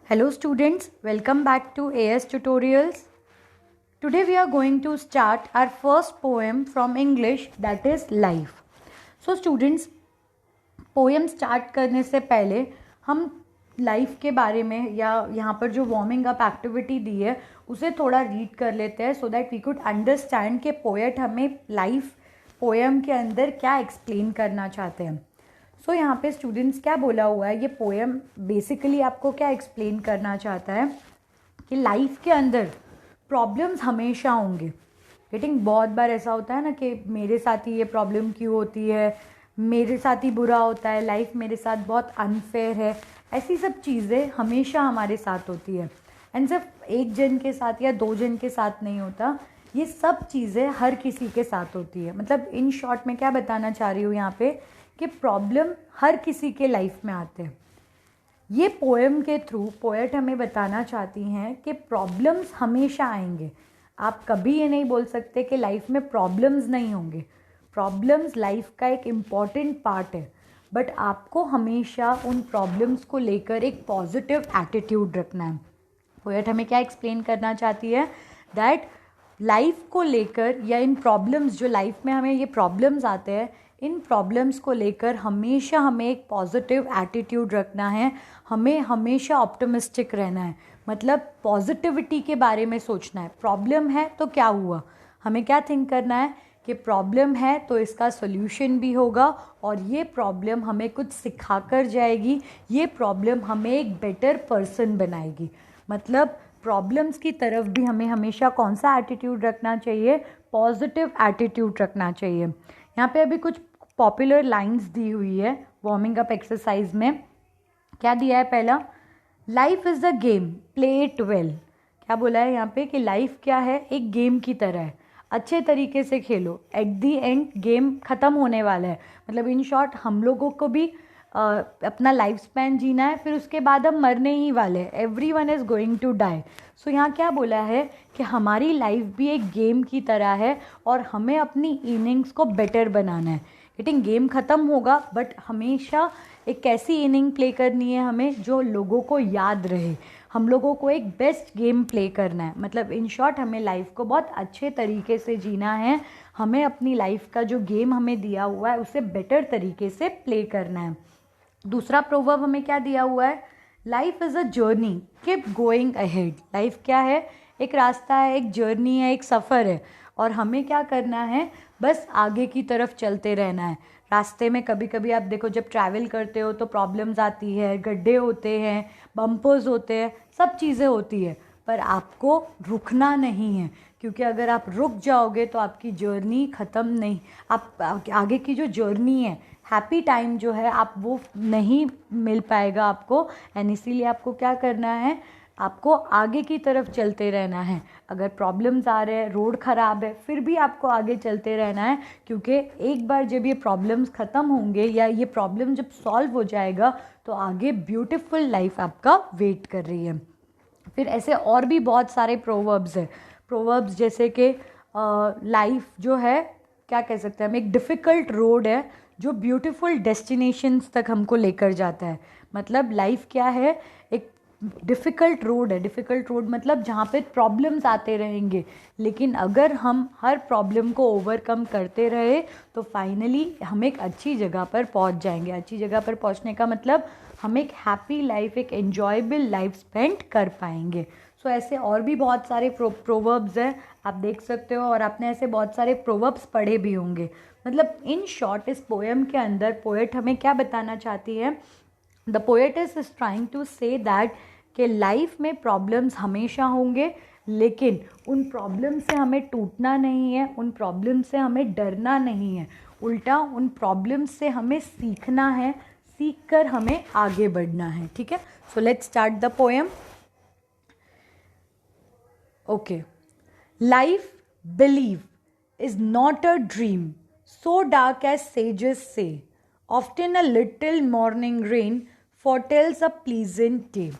Hello students, welcome back to AS Tutorials. Today we are going to start our first poem from English, that is Life. So students, poem start करने से पहले हम life के बारे में या यहाँ पर जो वार्मिंग अप एक्टिविटी दी है उसे थोड़ा रीड कर लेते हैं so that we could understand कि पोएट हमें लाइफ पोएम के अंदर क्या एक्सप्लेन करना चाहते हैं. सो यहाँ पे स्टूडेंट्स क्या बोला हुआ है, ये पोएम बेसिकली आपको क्या एक्सप्लेन करना चाहता है कि लाइफ के अंदर प्रॉब्लम्स हमेशा होंगे. गेटिंग बहुत बार ऐसा होता है ना कि मेरे साथ ही ये प्रॉब्लम क्यों होती है, मेरे साथ ही बुरा होता है, लाइफ मेरे साथ बहुत अनफेयर है, ऐसी सब चीज़ें हमेशा हमारे साथ होती है. एंड सिर्फ एक जन के साथ या दो जन के साथ नहीं होता, ये सब चीज़ें हर किसी के साथ होती है. मतलब इन शॉर्ट में क्या बताना चाह रही हूँ यहाँ पे कि प्रॉब्लम हर किसी के लाइफ में आते हैं. ये पोएम के थ्रू पोएट हमें बताना चाहती हैं कि प्रॉब्लम्स हमेशा आएंगे. आप कभी ये नहीं बोल सकते कि लाइफ में प्रॉब्लम्स नहीं होंगे. प्रॉब्लम्स लाइफ का एक इम्पॉर्टेंट पार्ट है, बट आपको हमेशा उन प्रॉब्लम्स को लेकर एक पॉजिटिव एटीट्यूड रखना है. पोएट हमें क्या एक्सप्लेन करना चाहती है दैट लाइफ को लेकर या इन प्रॉब्लम्स जो लाइफ में हमें ये प्रॉब्लम्स आते हैं, इन प्रॉब्लम्स को लेकर हमेशा हमें एक पॉजिटिव एटीट्यूड रखना है. हमें हमेशा ऑप्टिमिस्टिक रहना है, मतलब पॉजिटिविटी के बारे में सोचना है. प्रॉब्लम है तो क्या हुआ, हमें क्या थिंक करना है कि प्रॉब्लम है तो इसका सोल्यूशन भी होगा और ये प्रॉब्लम हमें कुछ सिखा कर जाएगी, ये प्रॉब्लम हमें एक बेटर पर्सन बनाएगी. मतलब प्रॉब्लम्स की तरफ भी हमें हमेशा कौन सा एटीट्यूड रखना चाहिए, पॉजिटिव एटीट्यूड रखना चाहिए. यहाँ पे अभी कुछ पॉपुलर लाइंस दी हुई है वार्मिंग अप एक्सरसाइज में. क्या दिया है पहला, life is a game play it well. क्या बोला है यहाँ पे कि लाइफ क्या है, एक गेम की तरह है, अच्छे तरीके से खेलो. एट दी एंड गेम ख़त्म होने वाला है. मतलब इन शॉर्ट हम लोगों को भी अपना लाइफ स्पैन जीना है, फिर उसके बाद हम मरने ही वाले हैं. Everyone is going to die. So यहाँ क्या बोला है कि हमारी लाइफ भी एक गेम की तरह है और हमें अपनी इनिंग्स को बेटर बनाना है. गेटिंग गेम ख़त्म होगा बट हमेशा एक ऐसी इनिंग प्ले करनी है हमें जो लोगों को याद रहे. हम लोगों को एक बेस्ट गेम प्ले करना है. मतलब इन शॉर्ट हमें लाइफ को बहुत अच्छे तरीके से जीना है. हमें अपनी लाइफ का जो गेम हमें दिया हुआ है उसे बेटर तरीके से प्ले करना है. दूसरा प्रोवर्ब हमें क्या दिया हुआ है, life is a journey keep going ahead. Life क्या है, एक रास्ता है, एक जर्नी है, एक सफ़र है और हमें क्या करना है, बस आगे की तरफ चलते रहना है. रास्ते में कभी कभी आप देखो जब ट्रैवल करते हो तो प्रॉब्लम्स आती है, गड्ढे होते हैं, बम्पर्स होते हैं, सब चीज़ें होती है, पर आपको रुकना नहीं है. क्योंकि अगर आप रुक जाओगे तो आपकी जर्नी ख़त्म नहीं, आप आगे की जो जर्नी है, हैप्पी टाइम जो है, आप वो नहीं मिल पाएगा आपको. एंड इसीलिए आपको क्या करना है, आपको आगे की तरफ चलते रहना है. अगर प्रॉब्लम्स आ रहे हैं, रोड ख़राब है, फिर भी आपको आगे चलते रहना है. क्योंकि एक बार जब ये प्रॉब्लम्स ख़त्म होंगे या ये प्रॉब्लम जब सॉल्व हो जाएगा तो आगे ब्यूटीफुल लाइफ आपका वेट कर रही है. फिर ऐसे और भी बहुत सारे प्रोवर्ब्स हैं. प्रोवर्ब्स जैसे कि लाइफ जो है, क्या कह सकते हैं हम, एक डिफ़िकल्ट रोड है जो ब्यूटीफुल डेस्टिनेशंस तक हमको लेकर जाता है. मतलब लाइफ क्या है, एक डिफ़िकल्ट रोड है. डिफ़िकल्ट रोड मतलब जहाँ पे प्रॉब्लम्स आते रहेंगे, लेकिन अगर हम हर प्रॉब्लम को ओवरकम करते रहे तो फाइनली हम एक अच्छी जगह पर पहुँच जाएंगे. अच्छी जगह पर पहुँचने का मतलब हम एक हैप्पी लाइफ, एक एन्जॉयबल लाइफ स्पेंड कर पाएंगे. सो ऐसे और भी बहुत सारे प्रोवर्ब्स हैं, आप देख सकते हो, और आपने ऐसे बहुत सारे प्रोवर्ब्स पढ़े भी होंगे. मतलब इन शॉर्ट इस पोएम के अंदर पोएट हमें क्या बताना चाहती है, the poetess is trying to say that कि लाइफ में प्रॉब्लम्स हमेशा होंगे, लेकिन उन प्रॉब्लम से हमें टूटना नहीं है, उन प्रॉब्लम से हमें डरना नहीं है. उल्टा उन प्रॉब्लम से हमें सीखना है, सीख कर हमें आगे बढ़ना है. ठीक है, so let's start the poem. Okay, life believe is not a dream, so dark as sages say. Often a little morning rain foretells a pleasant day.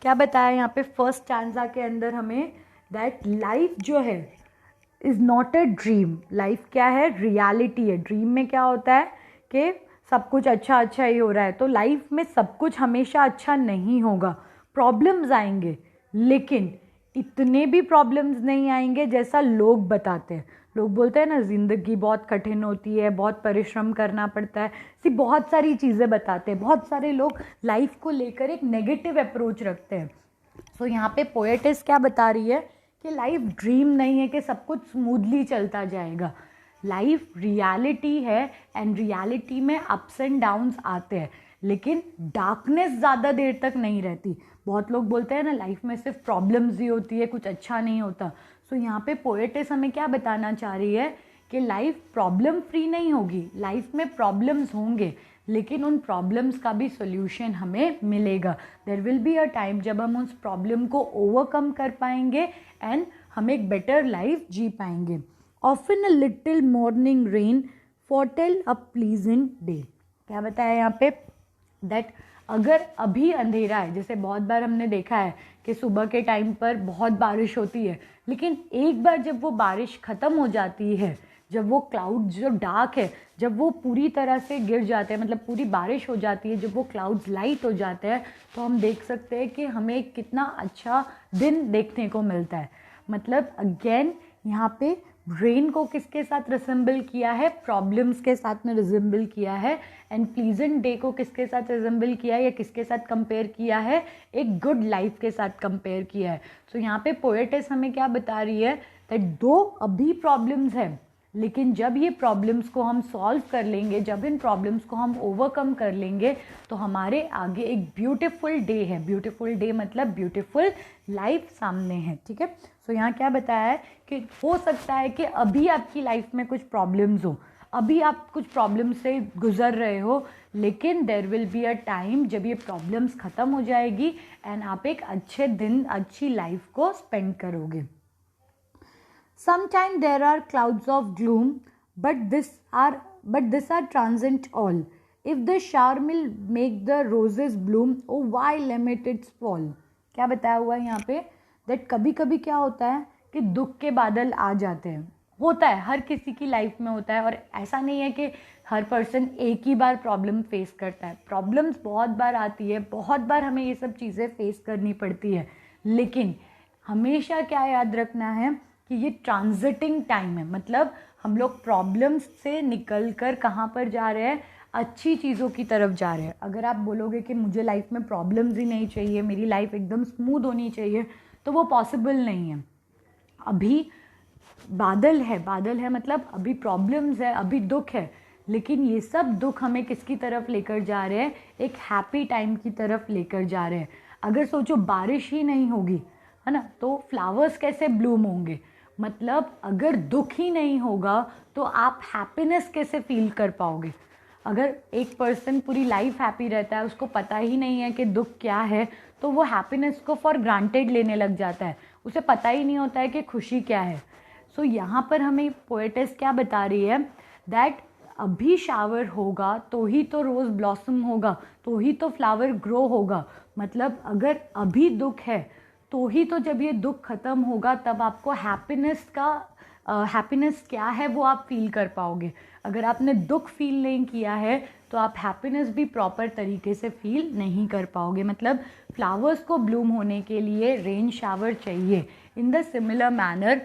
क्या बताया यहाँ पे फर्स्ट स्टैंजा के अंदर हमें, दैट लाइफ जो है is not a dream. Life क्या है, रियलिटी है. ड्रीम में क्या होता है कि सब कुछ अच्छा अच्छा ही हो रहा है, तो लाइफ में सब कुछ हमेशा अच्छा नहीं होगा. प्रॉब्लम्स आएंगे, लेकिन इतने भी प्रॉब्लम्स नहीं आएंगे जैसा लोग बताते हैं। लोग बोलते हैं ना ज़िंदगी बहुत कठिन होती है, बहुत परिश्रम करना पड़ता है, ऐसी बहुत सारी चीज़ें बताते हैं। बहुत सारे लोग लाइफ को लेकर एक नेगेटिव अप्रोच रखते हैं। सो यहाँ पे पोएटिस क्या बता रही है कि लाइफ ड्रीम नहीं है कि सब कुछ स्मूथली चलता जाएगा। लाइफ रियलिटी है, एंड रियलिटी में अप्स एंड डाउन्स आते हैं, लेकिन डार्कनेस ज़्यादा देर तक नहीं रहती। बहुत लोग बोलते हैं ना लाइफ में सिर्फ प्रॉब्लम्स ही होती है, कुछ अच्छा नहीं होता। सो यहाँ पे पोएटिस हमें क्या बताना चाह रही है कि लाइफ प्रॉब्लम फ्री नहीं होगी, लाइफ में प्रॉब्लम्स होंगे, लेकिन उन प्रॉब्लम्स का भी सोल्यूशन हमें मिलेगा। There will be a time जब हम उस प्रॉब्लम को ओवरकम कर पाएंगे एंड हम एक बेटर लाइफ जी पाएंगे। Often a little morning rain foretell a pleasant day. क्या बताया यहाँ पे, दैट अगर अभी अंधेरा है, जैसे बहुत बार हमने देखा है कि सुबह के टाइम पर बहुत बारिश होती है, लेकिन एक बार जब वो बारिश ख़त्म हो जाती है, जब वो क्लाउड जो डार्क है जब वो पूरी तरह से गिर जाते हैं, मतलब पूरी बारिश हो जाती है, जब वो क्लाउड्स लाइट हो जाते हैं, तो हम देख सकते हैं कि हमें कितना अच्छा दिन देखने को मिलता है। मतलब अगेन यहाँ पे रेन को किसके साथ रिसेंबल किया है, प्रॉब्लम्स के साथ में रिसेंबल किया है, एंड प्लीजेंट डे को किसके साथ रिसेंबल किया है या किसके साथ कंपेयर किया है, एक गुड लाइफ के साथ कंपेयर किया है। सो यहाँ पे पोएटिस हमें क्या बता रही है, दैट दो अभी प्रॉब्लम्स है, लेकिन जब ये प्रॉब्लम्स को हम सॉल्व कर लेंगे, जब इन प्रॉब्लम्स को हम ओवरकम कर लेंगे, तो हमारे आगे एक ब्यूटीफुल डे है। ब्यूटीफुल डे मतलब ब्यूटीफुल लाइफ सामने है। ठीक है, सो यहाँ क्या बताया है कि हो सकता है कि अभी आपकी लाइफ में कुछ प्रॉब्लम्स हो, अभी आप कुछ प्रॉब्लम से गुजर रहे हो, लेकिन there will be a time जब ये प्रॉब्लम्स ख़त्म हो जाएगी एंड आप एक अच्छे दिन, अच्छी लाइफ को स्पेंड करोगे। Sometimes there are clouds of gloom, but these are transient all. If the shower will make the roses bloom, oh why limit its fall? क्या बताया हुआ है यहाँ पे, that कभी कभी क्या होता है कि दुख के बादल आ जाते हैं। होता है, हर किसी की लाइफ में होता है, और ऐसा नहीं है कि हर पर्सन एक ही बार प्रॉब्लम फेस करता है। प्रॉब्लम्स बहुत बार आती है, बहुत बार हमें ये सब चीज़ें फेस करनी पड़ती है, लेकिन हमेशा क्या याद रखना है कि ये ट्रांजिटिंग टाइम है। मतलब हम लोग प्रॉब्लम्स से निकल कर कहाँ पर जा रहे हैं, अच्छी चीज़ों की तरफ जा रहे हैं। अगर आप बोलोगे कि मुझे लाइफ में प्रॉब्लम्स ही नहीं चाहिए, मेरी लाइफ एकदम स्मूथ होनी चाहिए, तो वो पॉसिबल नहीं है। अभी बादल है मतलब अभी प्रॉब्लम्स है, अभी दुख है, लेकिन ये सब दुख हमें किसकी तरफ लेकर जा रहे हैं, एक हैप्पी टाइम की तरफ लेकर जा रहे हैं। अगर सोचो बारिश ही नहीं होगी, है ना, तो फ्लावर्स कैसे ब्लूम होंगे। मतलब अगर दुख ही नहीं होगा तो आप हैप्पीनेस कैसे फील कर पाओगे। अगर एक पर्सन पूरी लाइफ हैप्पी रहता है, उसको पता ही नहीं है कि दुख क्या है, तो वो हैप्पीनेस को फॉर ग्रांटेड लेने लग जाता है, उसे पता ही नहीं होता है कि खुशी क्या है। सो यहाँ पर हमें पोएटिस क्या बता रही है, दैट अभी शावर होगा तो ही तो रोज़ ब्लॉसम होगा, तो ही तो फ्लावर ग्रो होगा। मतलब अगर अभी दुख है तो ही तो जब ये दुख ख़त्म होगा तब आपको हैप्पीनेस क्या है वो आप फील कर पाओगे। अगर आपने दुख फील नहीं किया है तो आप हैप्पीनेस भी प्रॉपर तरीके से फील नहीं कर पाओगे। मतलब फ्लावर्स को ब्लूम होने के लिए रेन शावर चाहिए। इन द सिमिलर मैनर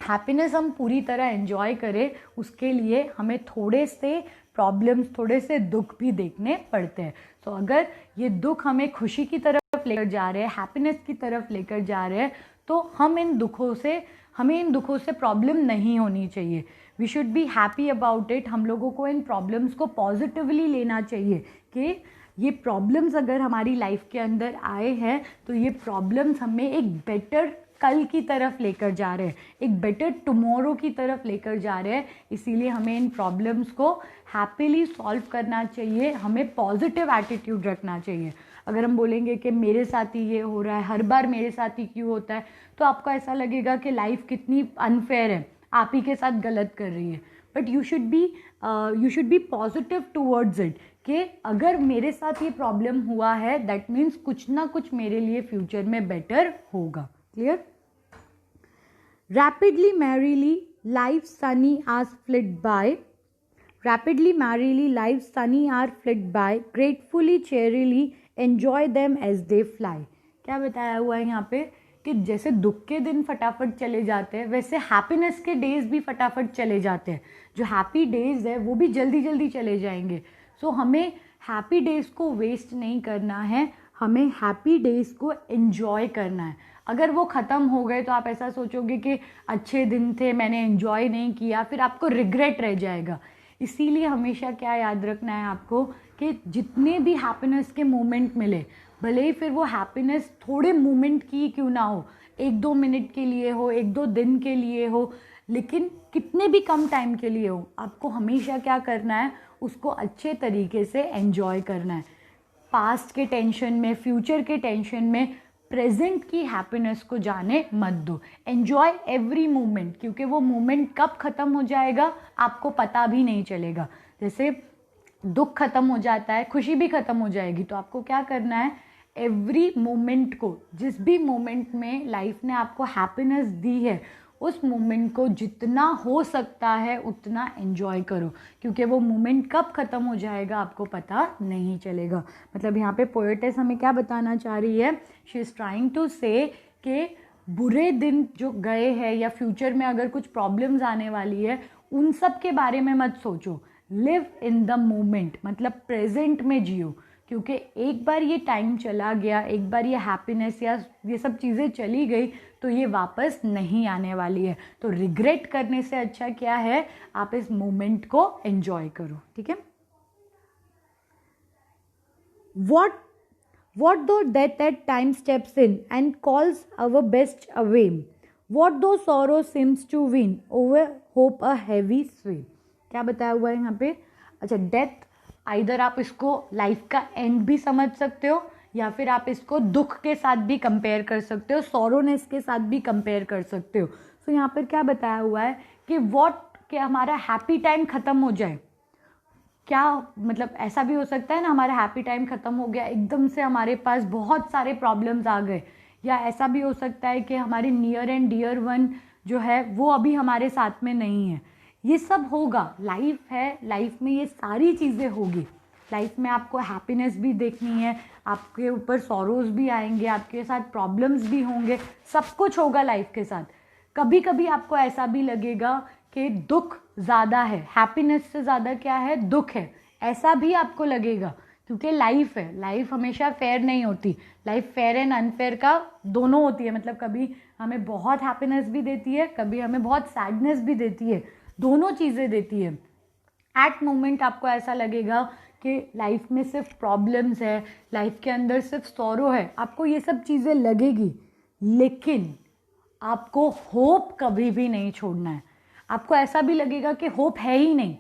हैप्पीनेस हम पूरी तरह एंजॉय करें, उसके लिए हमें थोड़े से प्रॉब्लम्स, थोड़े से दुख भी देखने पड़ते हैं। तो अगर ये दुख हमें खुशी की तरफ लेकर जा रहे हैं, हैप्पीनेस की तरफ लेकर जा रहे हैं, तो हमें इन दुखों से प्रॉब्लम नहीं होनी चाहिए। We should be happy about it. हम लोगों को इन प्रॉब्लम्स को पॉजिटिवली लेना चाहिए कि ये प्रॉब्लम्स अगर हमारी लाइफ के अंदर आए हैं तो ये प्रॉब्लम्स हमें एक बेटर कल की तरफ लेकर जा रहे हैं, एक बेटर टुमारो की तरफ लेकर जा रहे हैं। इसीलिए हमें इन प्रॉब्लम्स को हैप्पीली सॉल्व करना चाहिए, हमें पॉजिटिव एटीट्यूड रखना चाहिए। अगर हम बोलेंगे कि मेरे साथ ही ये हो रहा है, हर बार मेरे साथ ही क्यों होता है, तो आपको ऐसा लगेगा कि लाइफ कितनी अनफेयर है, आप ही के साथ गलत कर रही है। But you should be positive towards it कि अगर मेरे साथ ये प्रॉब्लम हुआ है, दैट मीन्स कुछ ना कुछ मेरे लिए फ्यूचर में बेटर होगा। Clear? Rapidly, merrily, life sunny hours flit by. Rapidly, merrily, life sunny hours flit by. Gratefully, cheerily, enjoy them as they fly. क्या बताया हुआ है यहाँ पे कि जैसे दुख के दिन फटाफट चले जाते हैं वैसे हैप्पीनेस के डेज भी फटाफट चले जाते हैं। जो हैप्पी डेज है वो भी जल्दी जल्दी चले जाएंगे। सो हमें हैप्पी डेज को वेस्ट नहीं करना है, हमें हैप्पी डेज को एंजॉय करना है। अगर वो ख़त्म हो गए तो आप ऐसा सोचोगे कि अच्छे दिन थे, मैंने एंजॉय नहीं किया, फिर आपको रिग्रेट रह जाएगा। इसीलिए हमेशा क्या याद रखना है आपको कि जितने भी हैप्पीनेस के मोमेंट मिले, भले ही फिर वो हैप्पीनेस थोड़े मोमेंट की क्यों ना हो, 1-2 मिनट के लिए हो, 1-2 दिन के लिए हो, लेकिन कितने भी कम टाइम के लिए हो, आपको हमेशा क्या करना है, उसको अच्छे तरीके से एंजॉय करना है। पास्ट के टेंशन में, फ्यूचर के टेंशन में प्रेजेंट की हैप्पीनेस को जाने मत दो। एन्जॉय एवरी मोमेंट, क्योंकि वो मोमेंट कब ख़त्म हो जाएगा आपको पता भी नहीं चलेगा। जैसे दुख ख़त्म हो जाता है, खुशी भी ख़त्म हो जाएगी। तो आपको क्या करना है, एवरी मोमेंट को, जिस भी मोमेंट में लाइफ ने आपको हैप्पीनेस दी है, उस मोमेंट को जितना हो सकता है उतना एंजॉय करो, क्योंकि वो मोमेंट कब ख़त्म हो जाएगा आपको पता नहीं चलेगा। मतलब यहाँ पे पोएटेस हमें क्या बताना चाह रही है, शी इज़ ट्राइंग टू से कि बुरे दिन जो गए हैं या फ्यूचर में अगर कुछ प्रॉब्लम्स आने वाली है, उन सब के बारे में मत सोचो। लिव इन द मोमेंट, मतलब प्रेजेंट में जियो, क्योंकि एक बार ये टाइम चला गया, एक बार ये हैप्पीनेस या ये सब चीज़ें चली गई तो ये वापस नहीं आने वाली है। तो रिग्रेट करने से अच्छा क्या है, आप इस मोमेंट को एंजॉय करो। ठीक है। What though death at times steps in and calls our best away? What though sorrow seems to win over hope a heavy sway? क्या बताया हुआ है यहाँ पे? अच्छा, डेथ आइदर आप इसको लाइफ का एंड भी समझ सकते हो या फिर आप इसको दुख के साथ भी कंपेयर कर सकते हो, सॉरोनेस के साथ भी कंपेयर कर सकते हो। सो यहाँ पर क्या बताया हुआ है कि कि हमारा हैप्पी टाइम ख़त्म हो जाए। क्या मतलब ऐसा भी हो सकता है ना, हमारा हैप्पी टाइम ख़त्म हो गया, एकदम से हमारे पास बहुत सारे प्रॉब्लम्स आ गए, या ऐसा भी हो सकता है कि हमारे नियर एंड डियर वन जो है वो अभी हमारे साथ में नहीं है। ये सब होगा, लाइफ है, लाइफ में ये सारी चीज़ें होगी। लाइफ में आपको हैप्पीनेस भी देखनी है, आपके ऊपर सॉरोज भी आएंगे, आपके साथ प्रॉब्लम्स भी होंगे, सब कुछ होगा लाइफ के साथ। कभी कभी आपको ऐसा भी लगेगा कि दुख ज़्यादा है, हैप्पीनेस से ज़्यादा क्या है, दुख है, ऐसा भी आपको लगेगा, क्योंकि लाइफ है, लाइफ हमेशा फेयर नहीं होती। लाइफ फेयर एंड अनफेयर का दोनों होती है, मतलब कभी हमें बहुत हैप्पीनेस भी देती है, कभी हमें बहुत सैडनेस भी देती है, दोनों चीज़ें देती है। एट मोमेंट आपको ऐसा लगेगा कि लाइफ में सिर्फ प्रॉब्लम्स है, लाइफ के अंदर सिर्फ सॉरो है, आपको ये सब चीज़ें लगेगी, लेकिन आपको होप कभी भी नहीं छोड़ना है। आपको ऐसा भी लगेगा कि होप है ही नहीं।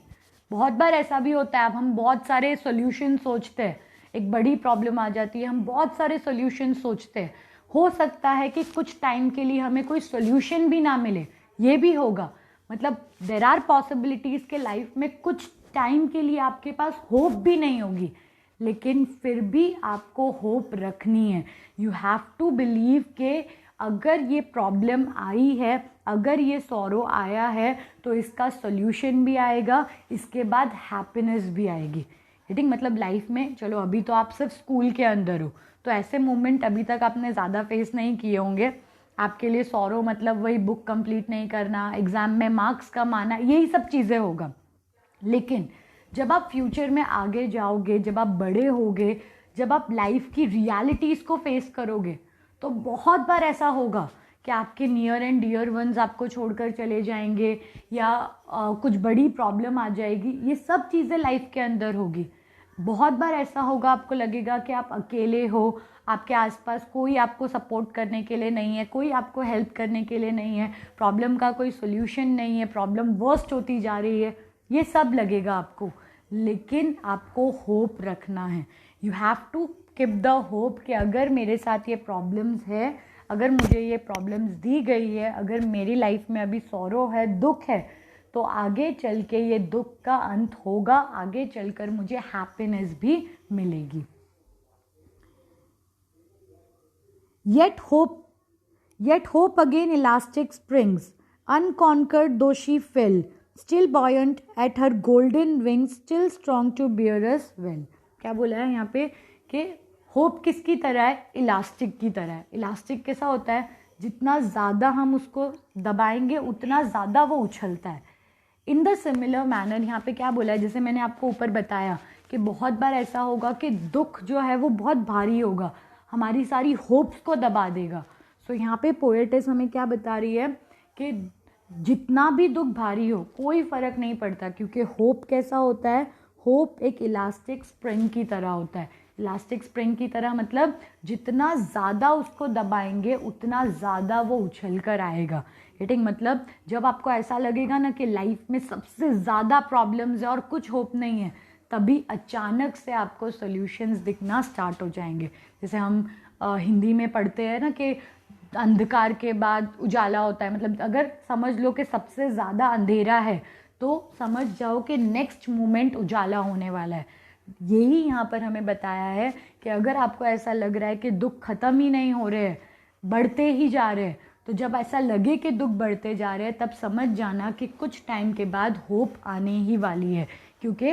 बहुत बार ऐसा भी होता है, अब हम बहुत सारे सॉल्यूशन सोचते हैं, एक बड़ी प्रॉब्लम आ जाती है, हम बहुत सारे सॉल्यूशन सोचते हैं, हो सकता है कि कुछ टाइम के लिए हमें कोई सॉल्यूशन भी ना मिले, ये भी होगा। मतलब देयर आर पॉसिबिलिटीज़ के लाइफ में कुछ टाइम के लिए आपके पास होप भी नहीं होगी, लेकिन फिर भी आपको होप रखनी है। यू हैव टू बिलीव के अगर ये प्रॉब्लम आई है, अगर ये सॉरो आया है, तो इसका सॉल्यूशन भी आएगा, इसके बाद हैप्पीनेस भी आएगी। ठीक, मतलब लाइफ में, चलो अभी तो आप सिर्फ स्कूल के अंदर हो, तो ऐसे मोमेंट अभी तक आपने ज़्यादा फेस नहीं किए होंगे। आपके लिए सॉरो मतलब वही बुक कंप्लीट नहीं करना, एग्ज़ाम में मार्क्स कम आना, यही सब चीज़ें होगा। लेकिन जब आप फ्यूचर में आगे जाओगे, जब आप बड़े होगे, जब आप लाइफ की रियलिटीज़ को फेस करोगे, तो बहुत बार ऐसा होगा कि आपके नियर एंड डियर वंस आपको छोड़कर चले जाएंगे, या कुछ बड़ी प्रॉब्लम आ जाएगी। ये सब चीज़ें लाइफ के अंदर होगी। बहुत बार ऐसा होगा, आपको लगेगा कि आप अकेले हो, आपके आसपास कोई आपको सपोर्ट करने के लिए नहीं है, कोई आपको हेल्प करने के लिए नहीं है, प्रॉब्लम का कोई सोल्यूशन नहीं है, प्रॉब्लम वर्स्ट होती जा रही है, ये सब लगेगा आपको। लेकिन आपको होप रखना है। You have to keep the hope कि अगर मेरे साथ ये प्रॉब्लम्स है, अगर मुझे ये प्रॉब्लम्स दी गई है, अगर मेरी लाइफ में अभी सॉरो है, दुख है, तो आगे चल के ये दुख का अंत होगा, आगे चलकर मुझे हैप्पीनेस भी मिलेगी। Yet hope again elastic springs, unconquered though she fell, still buoyant at her golden wings, still strong to bear us well. क्या बोला है यहाँ पे कि होप किसकी तरह है? इलास्टिक की तरह है। इलास्टिक कैसा होता है? जितना ज़्यादा हम उसको दबाएंगे उतना ज़्यादा वो उछलता है। इन द सिमिलर मैनर यहाँ पे क्या बोला है, जैसे मैंने आपको ऊपर बताया कि बहुत बार ऐसा होगा कि दुख जो है वो बहुत भारी होगा, हमारी सारी होप्स को दबा देगा। सो यहाँ पे पोएटेस हमें क्या बता रही है कि जितना भी दुख भारी हो कोई फ़र्क नहीं पड़ता, क्योंकि होप कैसा होता है? होप एक इलास्टिक स्प्रिंग की तरह होता है। इलास्टिक स्प्रिंग की तरह मतलब जितना ज़्यादा उसको दबाएंगे उतना ज़्यादा वो उछल कर आएगा। गेटिंग? मतलब जब आपको ऐसा लगेगा ना कि लाइफ में सबसे ज़्यादा प्रॉब्लम्स है और कुछ होप नहीं है, तभी अचानक से आपको सॉल्यूशंस दिखना स्टार्ट हो जाएंगे। जैसे हम हिंदी में पढ़ते हैं ना कि अंधकार के बाद उजाला होता है। मतलब अगर समझ लो कि सबसे ज़्यादा अंधेरा है तो समझ जाओ कि नेक्स्ट मोमेंट उजाला होने वाला है। यही यहाँ पर हमें बताया है कि अगर आपको ऐसा लग रहा है कि दुख ख़त्म ही नहीं हो रहे हैं, बढ़ते ही जा रहे हैं, तो जब ऐसा लगे कि दुख बढ़ते जा रहे हैं तब समझ जाना कि कुछ टाइम के बाद होप आने ही वाली है। क्योंकि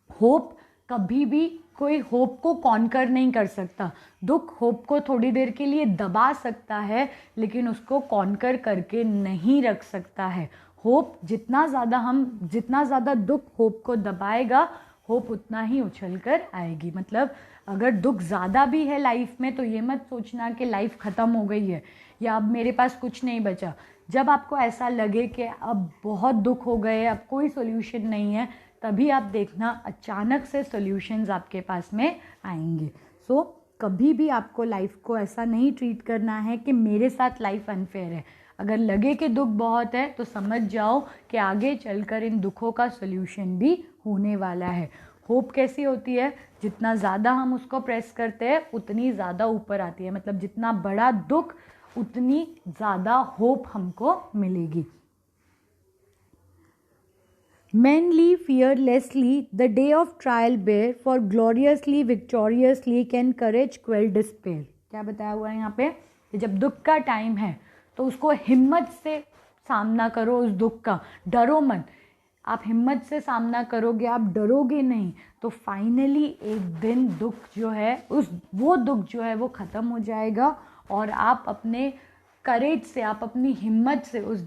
होप कभी भी कोई होप को कॉन्कर नहीं कर सकता। दुख होप को थोड़ी देर के लिए दबा सकता है लेकिन उसको कॉन्कर करके नहीं रख सकता है। होप जितना ज़्यादा दुख होप को दबाएगा, होप उतना ही उछल कर आएगी। मतलब अगर दुख ज़्यादा भी है लाइफ में तो ये मत सोचना कि लाइफ ख़त्म हो गई है या अब मेरे पास कुछ नहीं बचा। जब आपको ऐसा लगे कि अब बहुत दुख हो गए, अब कोई सोल्यूशन नहीं है, तभी आप देखना अचानक से सॉल्यूशंस आपके पास में आएंगे। सो कभी भी आपको लाइफ को ऐसा नहीं ट्रीट करना है कि मेरे साथ लाइफ अनफेयर है। अगर लगे कि दुख बहुत है तो समझ जाओ कि आगे चलकर इन दुखों का सॉल्यूशन भी होने वाला है। होप कैसी होती है? जितना ज़्यादा हम उसको प्रेस करते हैं उतनी ज़्यादा ऊपर आती है। मतलब जितना बड़ा दुख उतनी ज़्यादा होप हमको मिलेगी। Manly, fearlessly, the day of trial bear, for gloriously, victoriously can courage quell despair। क्या बताया हुआ है यहाँ पे कि जब दुख का टाइम है तो उसको हिम्मत से सामना करो, उस दुख का डरो मत। आप हिम्मत से सामना करोगे, आप डरोगे नहीं, तो फाइनली एक दिन दुख जो है वो दुख जो है वो ख़त्म हो जाएगा और आप अपने करेज से, आप अपनी हिम्मत से उस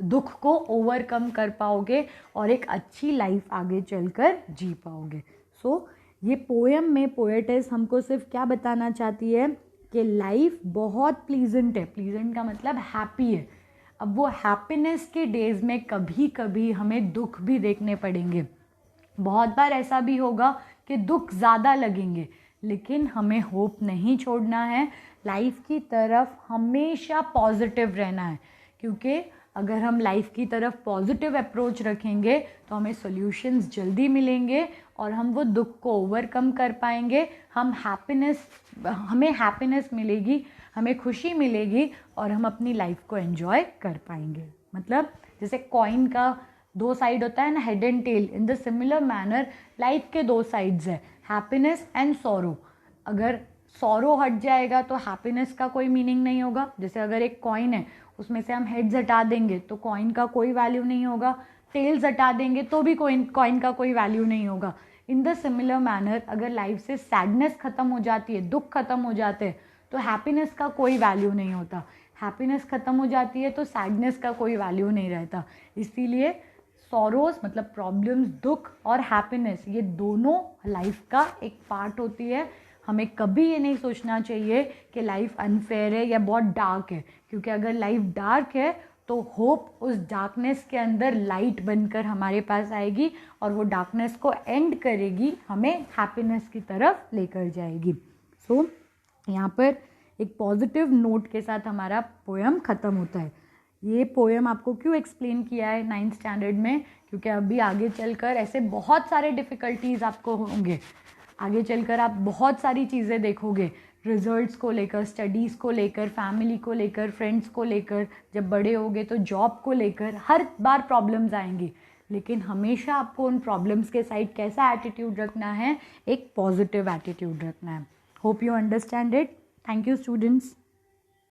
दुख को ओवरकम कर पाओगे और एक अच्छी लाइफ आगे चलकर जी पाओगे। सो ये पोएम में पोएटेस हमको सिर्फ क्या बताना चाहती है कि लाइफ बहुत प्लीजेंट है। प्लीजेंट का मतलब हैप्पी है। अब वो हैप्पीनेस के डेज में कभी कभी हमें दुख भी देखने पड़ेंगे। बहुत बार ऐसा भी होगा कि दुख ज़्यादा लगेंगे, लेकिन हमें होप नहीं छोड़ना है। लाइफ की तरफ हमेशा पॉजिटिव रहना है, क्योंकि अगर हम लाइफ की तरफ पॉजिटिव अप्रोच रखेंगे तो हमें सॉल्यूशंस जल्दी मिलेंगे और हम वो दुख को ओवरकम कर पाएंगे। हमें हैप्पीनेस मिलेगी, हमें खुशी मिलेगी और हम अपनी लाइफ को एंजॉय कर पाएंगे। मतलब जैसे कॉइन का दो साइड होता है ना, head and tail, in the similar manner life के दो साइड्स है, हैप्पीनेस एंड सॉरो। अगर सॉरो हट जाएगा तो हैप्पीनेस का कोई मीनिंग नहीं होगा। जैसे अगर एक कॉइन है उसमें से हम हेड्स हटा देंगे तो कॉइन का कोई वैल्यू नहीं होगा, टेल्स हटा देंगे तो भी कॉइन का कोई वैल्यू नहीं होगा। इन द सिमिलर मैनर अगर लाइफ से सैडनेस ख़त्म हो जाती है, दुख खत्म हो जाते हैं, तो हैप्पीनेस का कोई वैल्यू नहीं होता। हैप्पीनेस ख़त्म हो जाती है तो सैडनेस का कोई वैल्यू नहीं रहता। इसीलिए सॉरोज मतलब प्रॉब्लम्स, दुख और हैप्पीनेस ये दोनों लाइफ का एक पार्ट होती है। हमें कभी ये नहीं सोचना चाहिए कि लाइफ अनफेयर है या बहुत डार्क है, क्योंकि अगर लाइफ डार्क है तो होप उस डार्कनेस के अंदर लाइट बनकर हमारे पास आएगी और वो डार्कनेस को एंड करेगी, हमें हैप्पीनेस की तरफ लेकर जाएगी। सो यहाँ पर एक पॉजिटिव नोट के साथ हमारा पोएम ख़त्म होता है। ये पोएम आपको क्यों एक्सप्लेन किया है 9th स्टैंडर्ड में? क्योंकि अभी आगे चलकर ऐसे बहुत सारे डिफ़िकल्टीज़ आपको होंगे। आगे चलकर आप बहुत सारी चीज़ें देखोगे, रिजल्ट्स को लेकर, स्टडीज़ को लेकर, फैमिली को लेकर, फ्रेंड्स को लेकर, जब बड़े होगे तो जॉब को लेकर, हर बार प्रॉब्लम्स आएंगी। लेकिन हमेशा आपको उन प्रॉब्लम्स के साइड कैसा एटीट्यूड रखना है? एक पॉजिटिव एटीट्यूड रखना है। Hope you understand it. Thank you students.